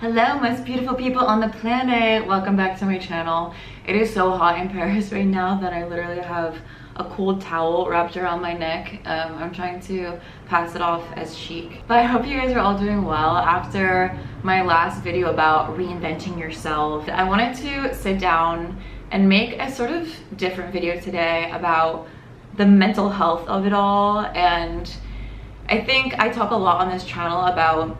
Hello, most beautiful people on the planet. Welcome back to my channel. It is so hot in Paris right now that I literally have a cold towel wrapped around my neck. I'm trying to pass it off as chic. But I hope you guys are all doing well. After my last video about reinventing yourself, I wanted to sit down and make a sort of different video today about the mental health of it all. And I think I talk a lot on this channel about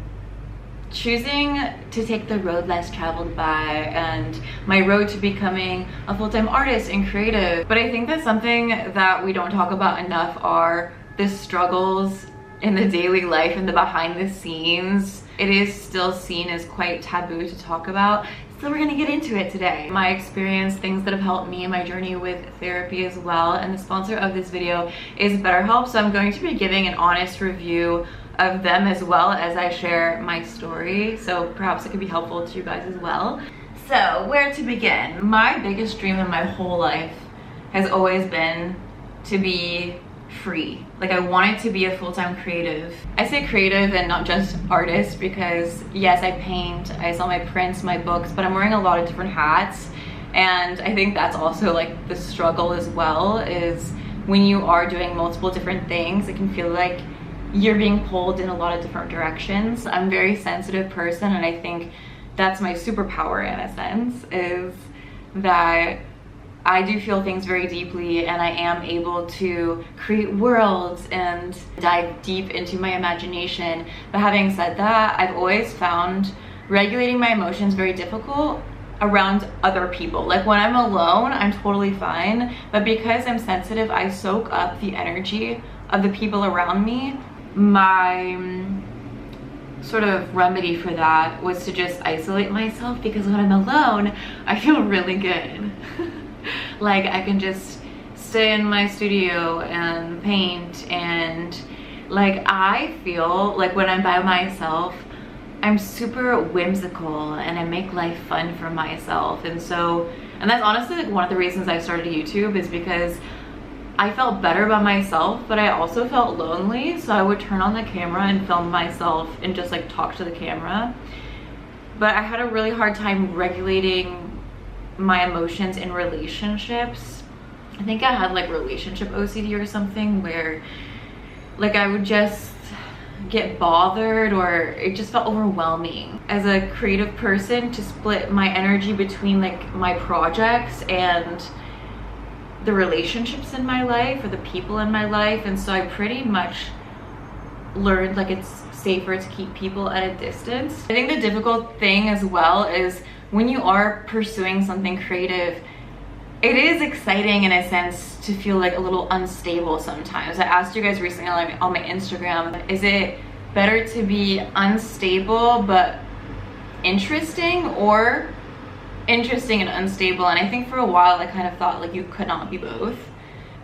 choosing to take the road less traveled by and my road to becoming a full-time artist and creative. But I think that something that we don't talk about enough are the struggles in the daily life and the behind the scenes. It is still seen as quite taboo to talk about. So we're gonna get into it today. My experience, things that have helped me in my journey with therapy as well. And the sponsor of this video is BetterHelp. So I'm going to be giving an honest review of them as well as I share my story. So perhaps it could be helpful to you guys as well. So where to begin? My biggest dream in my whole life has always been to be free. Like, I wanted to be a full-time creative. I say creative and not just artist because yes, I paint, I sell my prints, my books, but I'm wearing a lot of different hats. And I think that's also like the struggle as well, is when you are doing multiple different things, it can feel like you're being pulled in a lot of different directions. I'm a very sensitive person, and I think that's my superpower in a sense, is that I do feel things very deeply and I am able to create worlds and dive deep into my imagination. But having said that, I've always found regulating my emotions very difficult around other people. Like when I'm alone, I'm totally fine, but because I'm sensitive, I soak up the energy of the people around me. My sort of remedy for that was to just isolate myself, because when I'm alone, I feel really good. Like I can just stay in my studio and paint, and like I feel like when I'm by myself, I'm super whimsical and I make life fun for myself. And that's honestly like one of the reasons I started YouTube, is because I felt better about myself, but I also felt lonely. So I would turn on the camera and film myself and just like talk to the camera. But I had a really hard time regulating my emotions in relationships. I think I had like relationship OCD or something, where like I would just get bothered, or it just felt overwhelming as a creative person to split my energy between like my projects and the relationships in my life or the people in my life. And so I pretty much learned like it's safer to keep people at a distance. I think the difficult thing as well is when you are pursuing something creative, it is exciting in a sense to feel like a little unstable sometimes. I asked you guys recently on my Instagram, is it better to be unstable but interesting, or interesting and unstable? And I think for a while I kind of thought like you could not be both.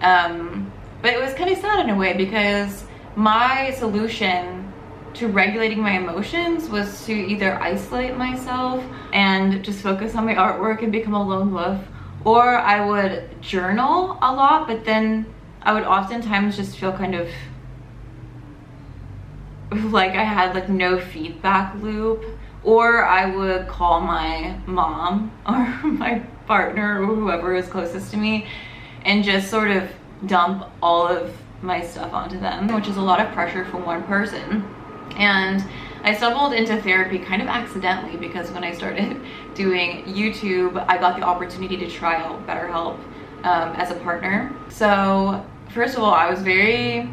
But it was kind of sad in a way, because my solution to regulating my emotions was to either isolate myself and just focus on my artwork and become a lone wolf, or I would journal a lot, but then I would oftentimes just feel kind of like I had like no feedback loop. Or I would call my mom or my partner or whoever is closest to me and just sort of dump all of my stuff onto them, which is a lot of pressure for one person. And I stumbled into therapy kind of accidentally, because when I started doing YouTube, I got the opportunity to try out BetterHelp as a partner. So first of all, I was very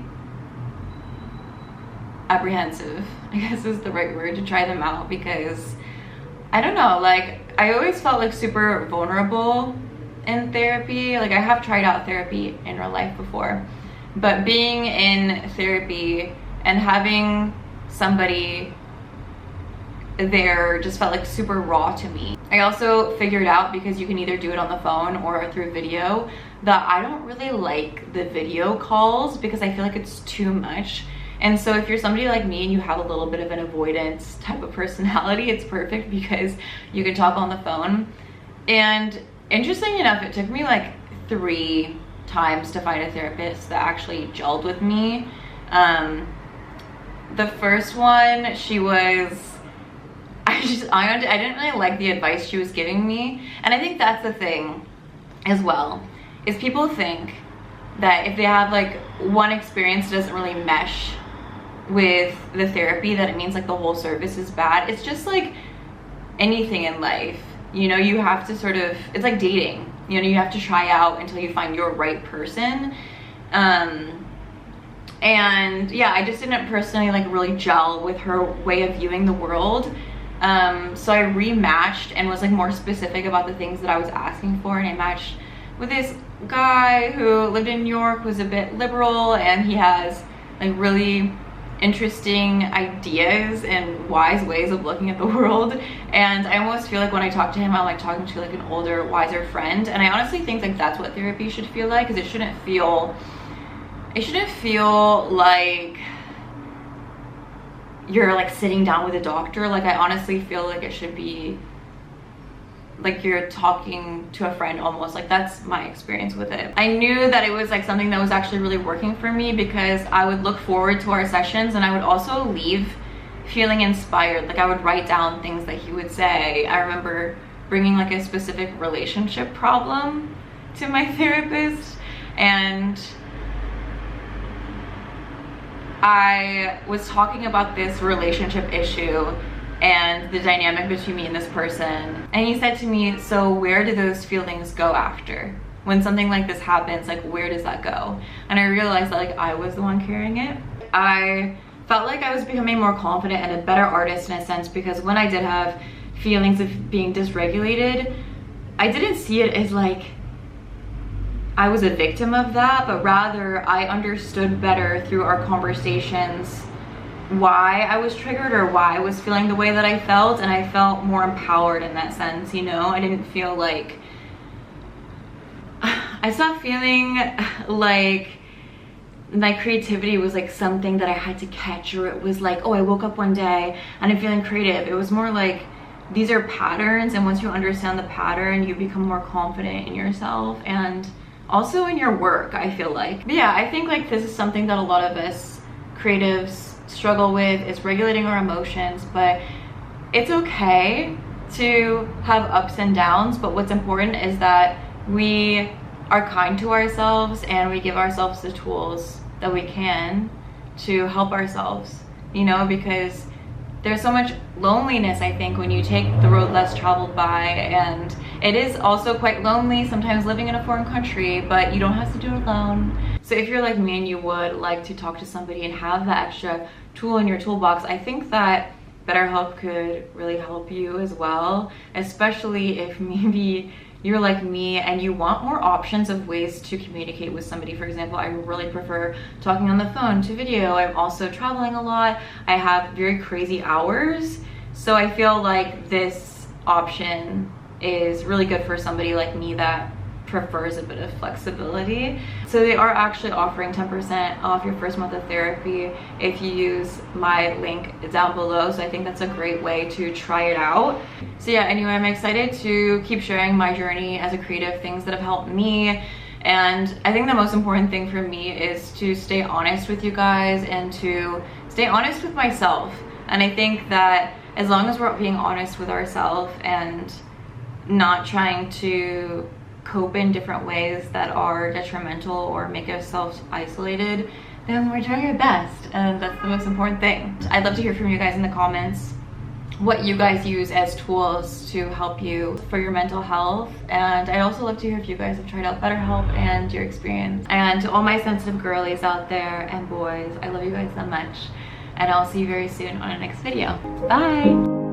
apprehensive, I guess is the right word, to try them out, because I don't know, like I always felt like super vulnerable in therapy. Like I have tried out therapy in real life before, but being in therapy and having somebody there just felt like super raw to me. I also figured out, because you can either do it on the phone or through video, that I don't really like the video calls because I feel like it's too much. And so if you're somebody like me and you have a little bit of an avoidance type of personality, it's perfect because you can talk on the phone. And interesting enough, it took me like 3 times to find a therapist that actually gelled with me. The first one, I I didn't really like the advice she was giving me. And I think that's the thing as well, is people think that if they have like one experience that doesn't really mesh with the therapy, that it means like the whole service is bad. It's just like anything in life, you know, you have to sort of, it's like dating, you know, you have to try out until you find your right person. And yeah, I just didn't personally like really gel with her way of viewing the world. So I rematched and was like more specific about the things that I was asking for, and I matched with this guy who lived in New York, was a bit liberal, and he has like really interesting ideas and wise ways of looking at the world. And I almost feel like when I talk to him, I'm like talking to like an older, wiser friend. And I honestly think like that's what therapy should feel like, because it shouldn't feel like you're like sitting down with a doctor. Like, I honestly feel like it should be like you're talking to a friend almost. Like, that's my experience with it. I knew that it was like something that was actually really working for me, because I would look forward to our sessions and I would also leave feeling inspired. Like, I would write down things that he would say. I remember bringing like a specific relationship problem to my therapist, and I was talking about this relationship issue and the dynamic between me and this person, and he said to me, so where do those feelings go after? When something like this happens, like, where does that go? And I realized that like I was the one carrying it. I felt like I was becoming more confident and a better artist in a sense, because when I did have feelings of being dysregulated, I didn't see it as like I was a victim of that, but rather I understood better through our conversations why I was triggered or why I was feeling the way that I felt, and I felt more empowered in that sense, you know? I didn't feel like, I stopped feeling like my creativity was like something that I had to catch, or it was like, oh, I woke up one day and I'm feeling creative. It was more like, these are patterns, and once you understand the pattern, you become more confident in yourself and also in your work, I feel like. But yeah, I think like this is something that a lot of us creatives struggle with, is regulating our emotions. But it's okay to have ups and downs, but what's important is that we are kind to ourselves and we give ourselves the tools that we can to help ourselves, you know, because there's so much loneliness, I think, when you take the road less traveled by, and it is also quite lonely sometimes living in a foreign country, but you don't have to do it alone. So if you're like me and you would like to talk to somebody and have that extra tool in your toolbox, I think that BetterHelp could really help you as well, especially if maybe you're like me and you want more options of ways to communicate with somebody. For example, I really prefer talking on the phone to video. I'm also traveling a lot. I have very crazy hours. So I feel like this option is really good for somebody like me that prefers a bit of flexibility. So they are actually offering 10% off your first month of therapy if you use my link down below. So I think that's a great way to try it out. So yeah, anyway, I'm excited to keep sharing my journey as a creative, things that have helped me. And I think the most important thing for me is to stay honest with you guys and to stay honest with myself. And I think that as long as we're being honest with ourselves and not trying to cope in different ways that are detrimental or make ourselves isolated, then we're doing our best, and that's the most important thing. I'd love to hear from you guys in the comments what you guys use as tools to help you for your mental health, and I'd also love to hear if you guys have tried out BetterHelp and your experience. And to all my sensitive girlies out there and boys, I love you guys so much, and I'll see you very soon on our next video. Bye!